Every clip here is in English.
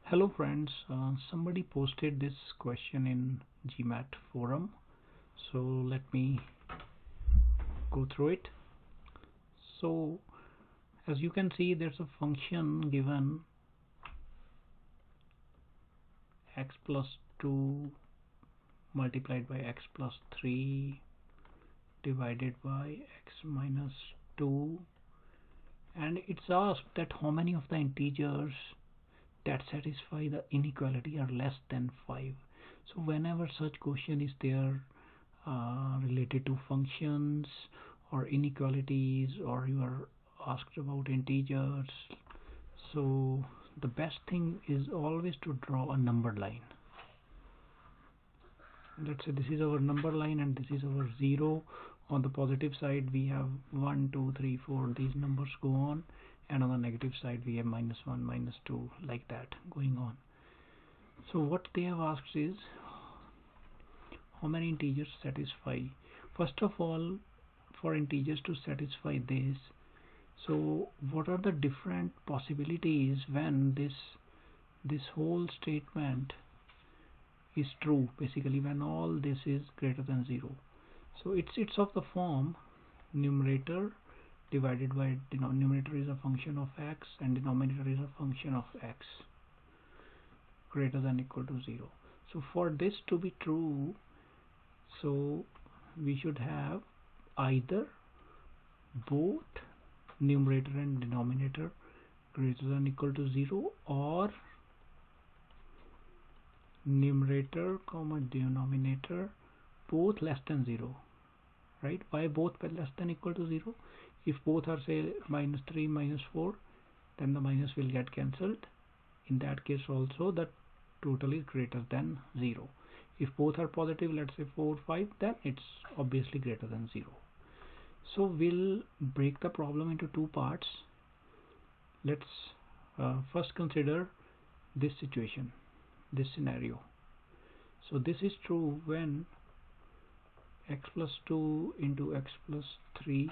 Hello friends, somebody posted this question in GMAT forum, so let me go through it. So as you can see, there's a function given x plus 2 multiplied by x plus 3 divided by x minus 2, and it's asked that how many of the integers that satisfy the inequality are less than 5. So whenever such question is there related to functions or inequalities, or you are asked about integers, so the best thing is always to draw a number line. Let's say this is our number line and this is our 0. On the positive side we have 1 2 3 4, these numbers go on, and on the negative side we have -1 -2, like that going on. So what they have asked is how many integers satisfy. First of all, for integers to satisfy this, so what are the different possibilities when this whole statement is true, basically when all this is greater than 0. So it's of the form numerator divided by numerator is a function of x and denominator is a function of x greater than equal to 0. So for this to be true, so we should have either both numerator and denominator greater than equal to 0, or numerator comma denominator both less than 0. Right? Why both less than equal to 0? If both are, say, -3 -4, then the minus will get cancelled. In that case also the total is greater than 0. If both are positive, let's say 4 5, then it's obviously greater than 0. So we'll break the problem into two parts. Let's first consider this situation, this scenario. So this is true when x plus 2 into x plus 3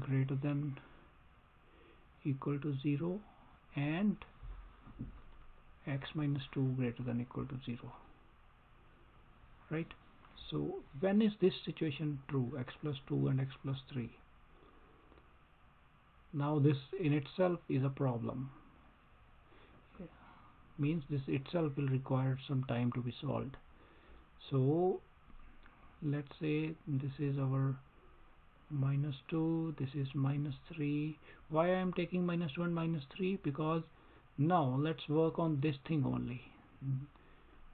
greater than equal to 0 and x minus 2 greater than equal to 0. Right? So when is this situation true, x plus 2 and x plus 3? Now this in itself is a problem. Means this itself will require some time to be solved. So let's say this is our -2, this is -3. Why I am taking -2 and -3? Because now let's work on this thing only.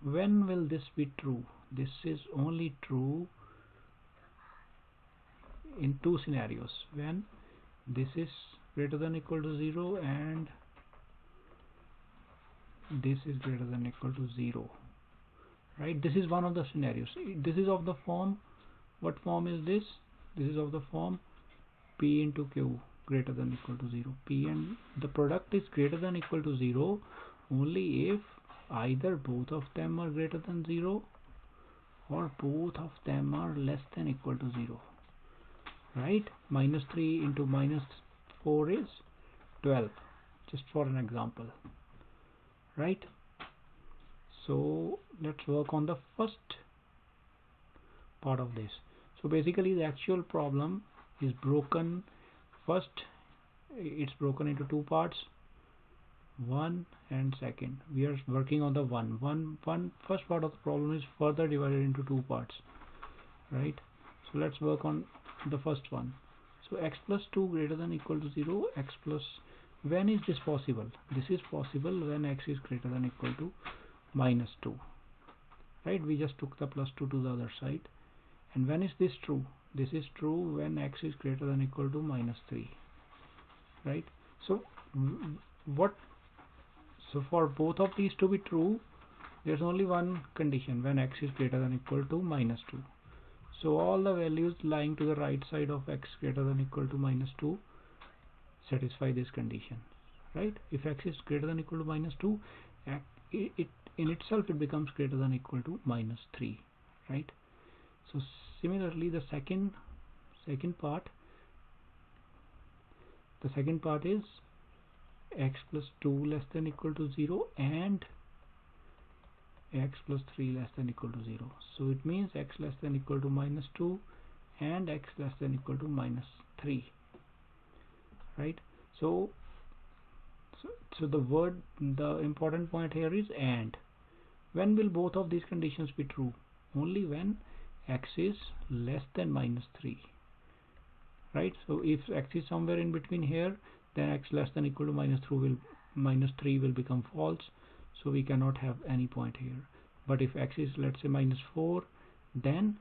When will this be true? This is only true in two scenarios: when this is greater than equal to 0 and this is greater than equal to 0. Right? This is one of the scenarios. This is of the form, what form is this? This is of the form p into q greater than equal to 0. P and the product is greater than equal to 0 only if either both of them are greater than 0 or both of them are less than equal to 0. Right? -3 into -4 is 12, just for an example. Right? So let's work on the first part of this. So basically the actual problem is broken. First, it's broken into two parts, one and second. We are working on the first part of the problem is further divided into two parts. Right? So let's work on the first one. So x plus 2 greater than equal to 0, x plus, when is this possible? This is possible when x is greater than equal to -2. Right? We just took the plus 2 to the other side. And when is this true? This is true when x is greater than equal to -3. Right? So for both of these to be true, there's only one condition: when x is greater than equal to -2. So all the values lying to the right side of x greater than equal to -2 satisfy this condition. Right? If x is greater than equal to -2, it in itself it becomes greater than equal to -3. Right? So similarly the second part is x plus 2 less than equal to 0 and x plus 3 less than equal to 0. So it means x less than equal to minus 2 and x less than equal to minus 3, right? So the important point here is and. When will both of these conditions be true? Only when x is less than minus 3, right? So if x is somewhere in between here, then x less than equal to minus 3 will become false, so we cannot have any point here. But if x is, let's say, minus 4, then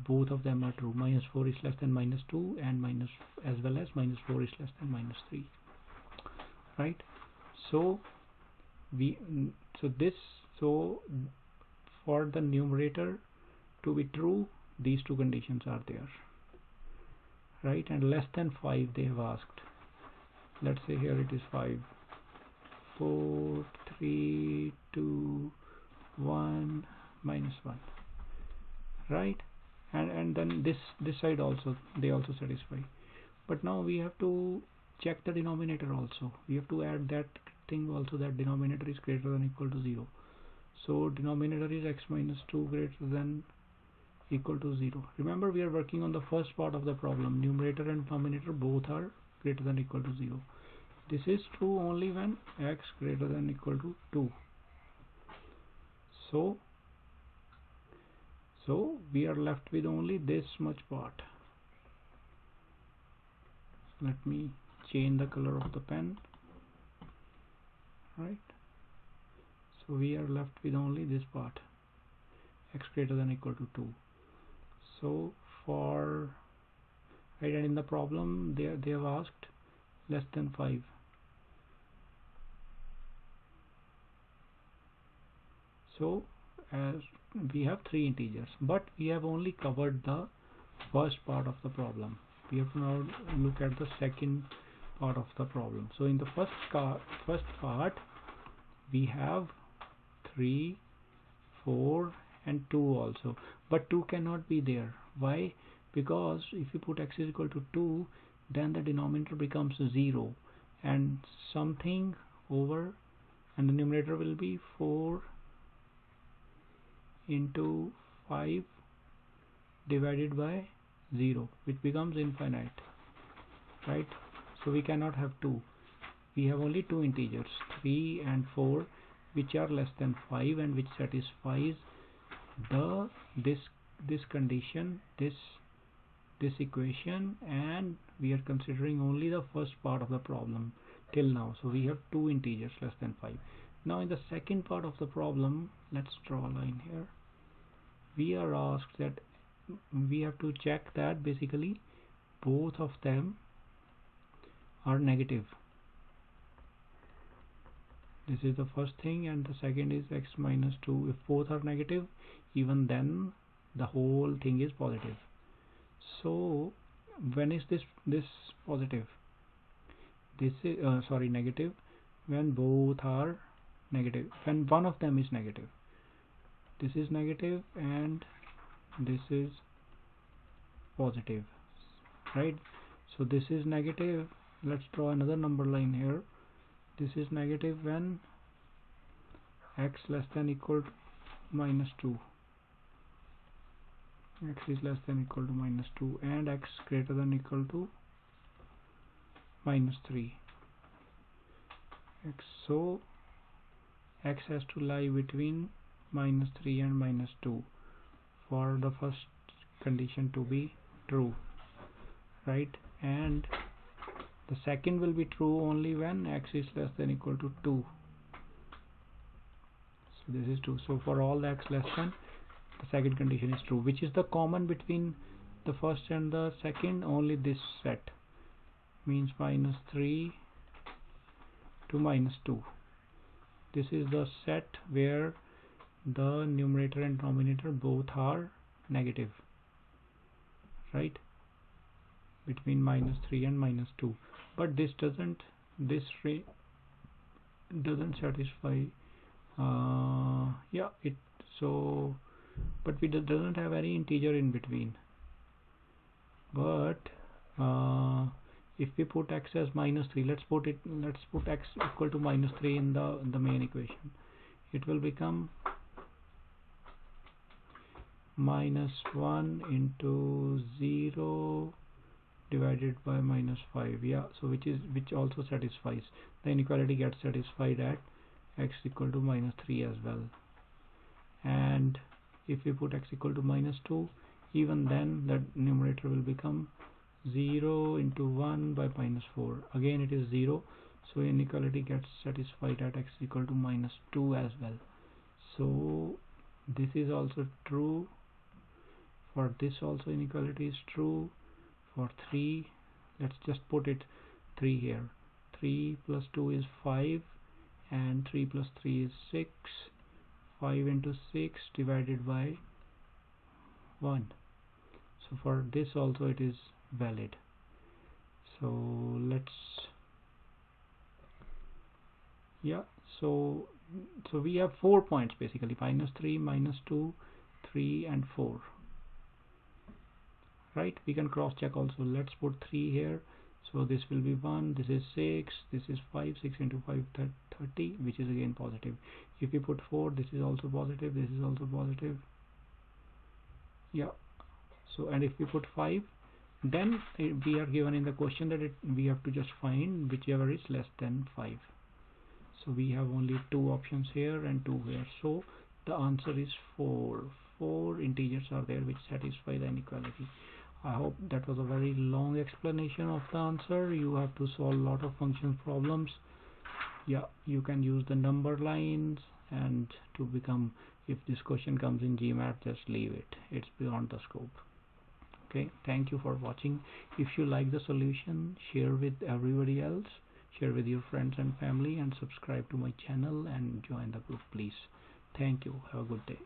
both of them are true. Minus 4 is less than minus 2 and as well as minus 4 is less than minus 3, right? So for the numerator to be true, these two conditions are there, right? And less than 5 they have asked. Let's say here it is 5, 4, 3, 2, 1, minus 1, right? And then this side also, they also satisfy. But now we have to check the denominator also. We have to add that thing also, that denominator is greater than equal to 0. So denominator is x minus 2 greater than equal to 0. Remember, we are working on the first part of the problem. Numerator and denominator both are greater than equal to 0. This is true only when x greater than equal to 2. So we are left with only this much part. Let me change the color of the pen, right? So we are left with only this part, x greater than equal to 2. So for, right, and in the problem they have asked less than 5. So as we have 3 integers, but we have only covered the first part of the problem. We have to now look at the second part of the problem. So in the first part we have 3, 4 and 2 also, but 2 cannot be there. Why? Because if you put x is equal to 2, then the denominator becomes 0 and something over, and the numerator will be 4 into 5 divided by 0, which becomes infinite, right? So we cannot have 2. We have only 2 integers, 3 and 4, which are less than 5 and which satisfies this condition, this equation, and we are considering only the first part of the problem till now. So we have 2 integers less than 5. Now in the second part of the problem, let's draw a line here. We are asked that we have to check that basically both of them are negative. This is the first thing, and the second is x minus 2. If both are negative, even then the whole thing is positive. So when is this positive? This is negative when both are negative, when one of them is negative. This is negative and this is positive, right? So this is negative. Let's draw another number line here. This is negative when x less than equal to minus 2. X is less than equal to minus 2 and x greater than equal to minus 3. So x has to lie between minus 3 and minus 2 for the first condition to be true, right? And the second will be true only when x is less than equal to 2. So this is 2. So for all the x less than, the second condition is true. Which is the common between the first and the second? Only this set, means minus 3 to minus 2. This is the set where the numerator and denominator both are negative, right? Between minus 3 and minus 2. But this doesn't satisfy. Yeah, it so, but it doesn't have any integer in between. But If we put x as -3, let's put x equal to -3 in the main equation. It will become -1 into 0 divided by -5. Yeah, so which also satisfies. The inequality gets satisfied at x equal to -3 as well. And if we put x equal to -2, even then the numerator will become 0 into 1 by -4. Again it is 0, so inequality gets satisfied at x equal to -2 as well. So this is also true. For this also inequality is true. For 3, let's just put it 3 here. 3 plus 2 is 5, and 3 plus 3 is 6. 5 into 6 divided by 1. So for this also it is valid. So so we have 4 points basically: -3, -2, 3 and 4. Right, we can cross check also. Let's put 3 here, so this will be 1, this is 6, this is 5. 6 into 5, 30, which is again positive. If we put 4, this is also positive, this is also positive. Yeah, so and if we put 5, then we are given in the question that we have to just find whichever is less than 5. So we have only 2 options here and 2 here, so the answer is 4. 4 integers are there which satisfy the inequality. I hope that was a very long explanation of the answer. You have to solve a lot of function problems. Yeah, you can use the number lines, and to become, if this question comes in GMAT, just leave it. It's beyond the scope. Okay, thank you for watching. If you like the solution, share with everybody else, share with your friends and family, and subscribe to my channel and join the group, please. Thank you. Have a good day.